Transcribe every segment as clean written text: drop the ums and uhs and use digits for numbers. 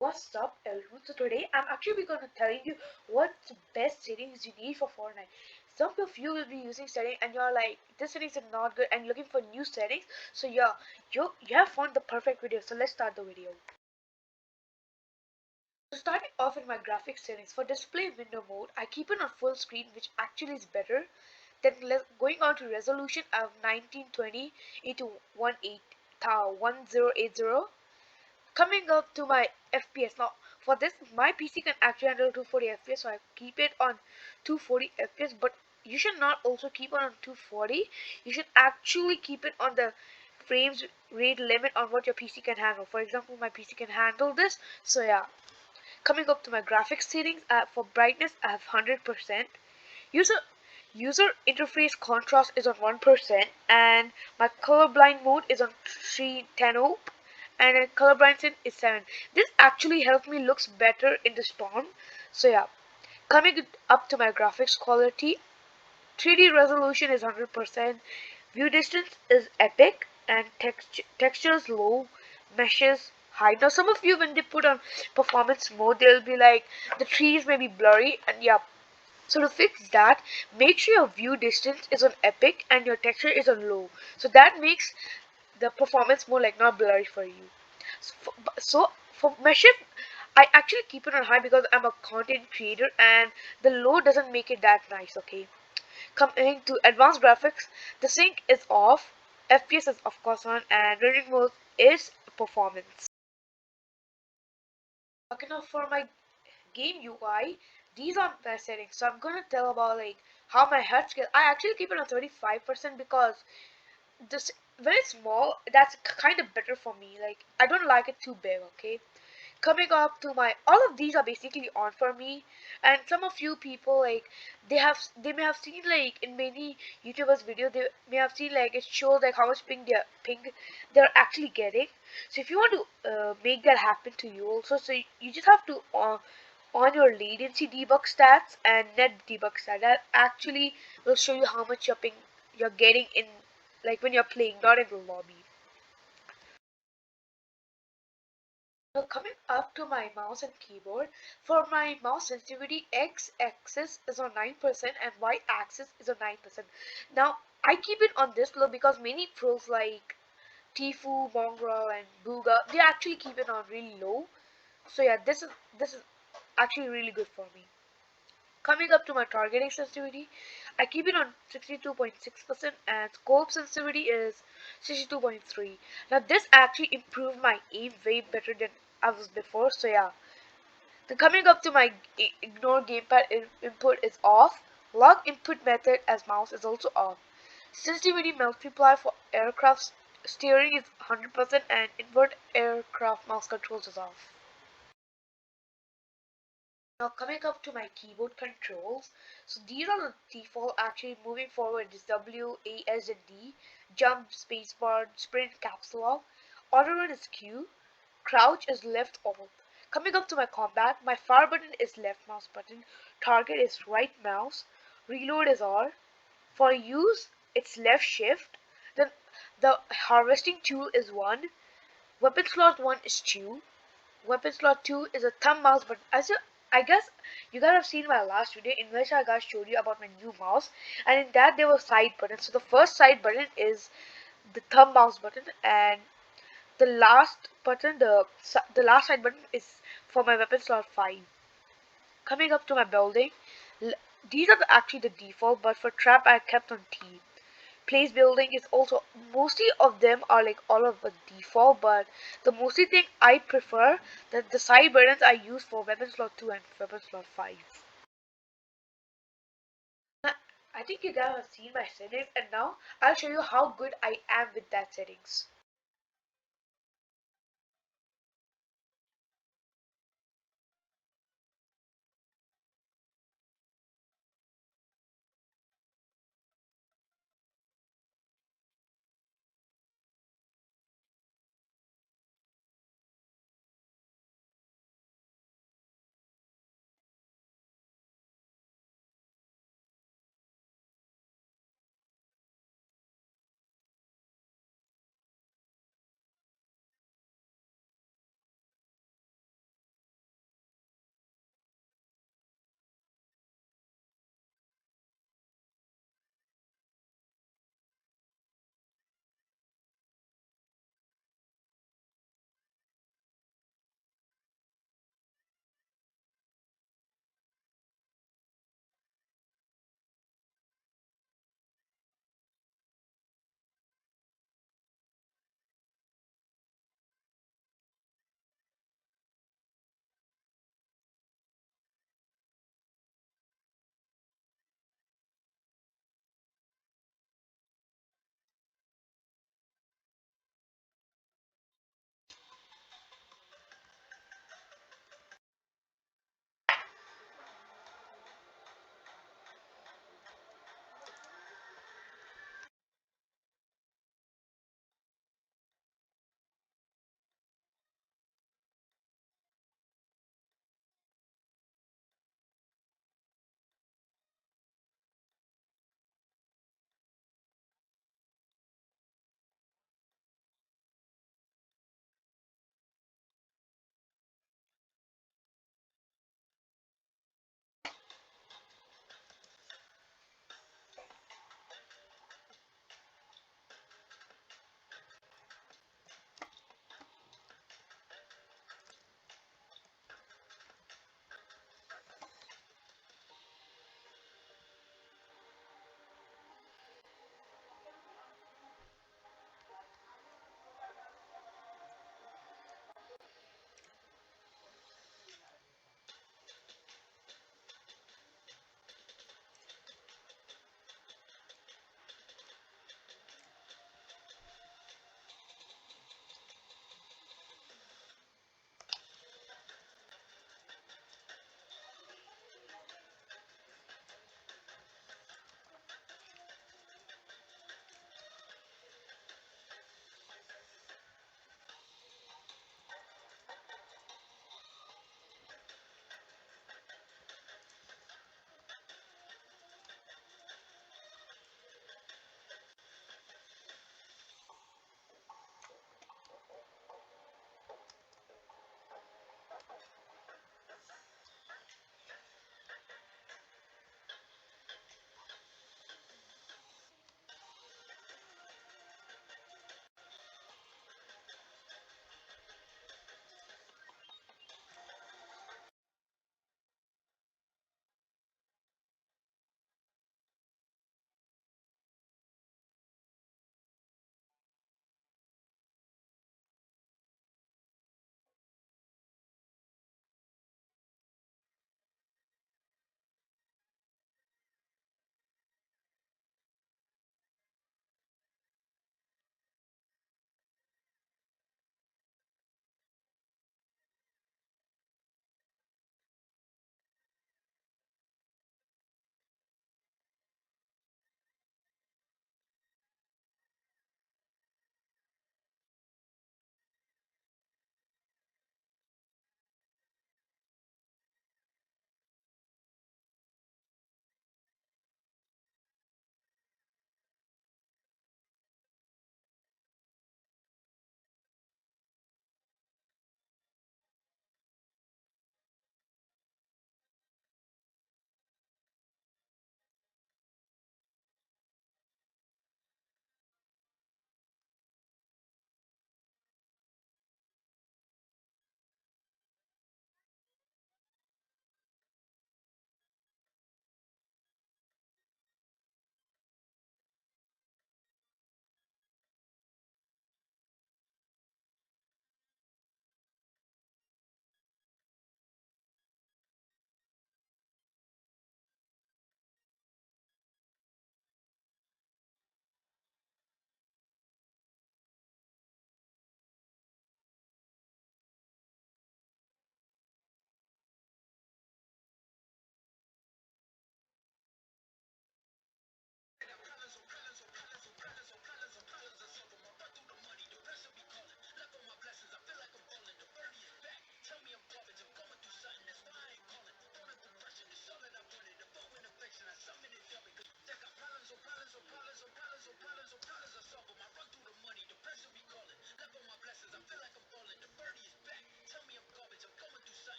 What's up, everyone? So today I'm actually going to tell you what's the best settings you need for Fortnite. Some of you will be using settings and you're like, this settings is not good and looking for new settings. So yeah, you have found the perfect video. So let's start the video. So starting off in my graphics settings for display window mode, I keep it on full screen, which actually is better. Then going on to resolution of 1920 into 1080. Coming up to my FPS now. For this, my PC can actually handle 240 FPS, so I keep it on 240 FPS. But you should not also keep it on 240. You should actually keep it on the frames rate limit on what your PC can handle. For example, my PC can handle this, so yeah. Coming up to my graphics settings, for brightness, I have 100%. User user interface contrast is on 1%, and my colorblind mode is on 310, and then colorblind setting is 7. This actually helped me looks better in the storm. So yeah, coming up to my graphics quality, 3D resolution is 100%, view distance is epic, and textures low, meshes high. Now some of you, when they put on performance mode, they'll be like the trees may be blurry, and yeah, so to fix that, make sure your view distance is on epic and your texture is on low. So that makes the performance more like not blurry for you. So for mesh, I actually keep it on high because I'm a content creator and the low doesn't make it that nice, okay? Coming to advanced graphics, the sync is off, FPS is of course on, and rendering mode is performance. Okay, now for my game UI, these are the settings. So I'm gonna tell about like how my head scale. I actually keep it on 35% because this when it's small, that's kind of better for me. Like I don't like it too big. Okay. Coming up to my all of these are basically on for me, and some of you people like they may have seen like in many YouTubers video they may have seen like it shows like how much they're actually getting. So if you want to make that happen to you also, so you just have to on your latency debug stats and net debug stats. That actually will show you how much you're getting in like when you're playing, not in the lobby. Now coming up to my mouse and keyboard, for my mouse sensitivity, x-axis is on 9% and y-axis is on 9%. Now I keep it on this low because many pros like Tifu, Mongrel, and Booga, they actually keep it on really low. So yeah, this is actually really good for me. Coming up to my targeting sensitivity, I keep it on 62.6% and scope sensitivity is 62.3. Now this actually improved my aim way better than I was before. So yeah, then coming up to my ignore gamepad input is off. Log input method as mouse is also off. Sensitivity multiplier for aircraft steering is 100% and invert aircraft mouse controls is off. Now coming up to my keyboard controls, so these are the default. Actually moving forward is W, A, S and D, jump, spacebar, sprint, caps lock, auto run is Q, crouch is left alt. Coming up to my combat, my fire button is left mouse button, target is right mouse, reload is R, for use it's left shift, then the harvesting tool is 1, weapon slot 1 is 2, weapon slot 2 is a thumb mouse button. I guess you guys have seen my last video in which I guys showed you about my new mouse, and in that there were side buttons. So the first side button is the thumb mouse button, and the last button, the last side button is for my weapon slot 5. Coming up to my building, these are actually the default, but for trap I kept on T. Place building is also mostly of them are like all of the default, but the mostly thing I prefer that the side buttons I use for weapon slot 2 and weapon slot 5. Now, I think you guys have seen my settings, and now I'll show you how good I am with that settings.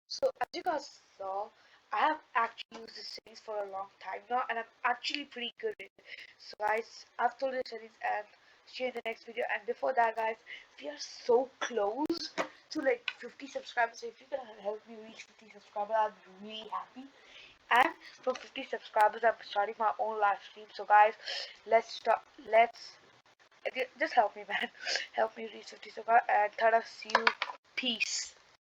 So as you guys saw, I have actually used the settings for a long time now, and I'm actually pretty good at it. So guys, I've told you the settings, and see you in the next video. And before that, guys, we are so close to like 50 subscribers. So if you can help me reach 50 subscribers, I'll be really happy. And from 50 subscribers, I'm starting my own live stream. So guys, let's start. Let's just help me, man. Help me reach 50 subscribers, and Tada, see you. Peace.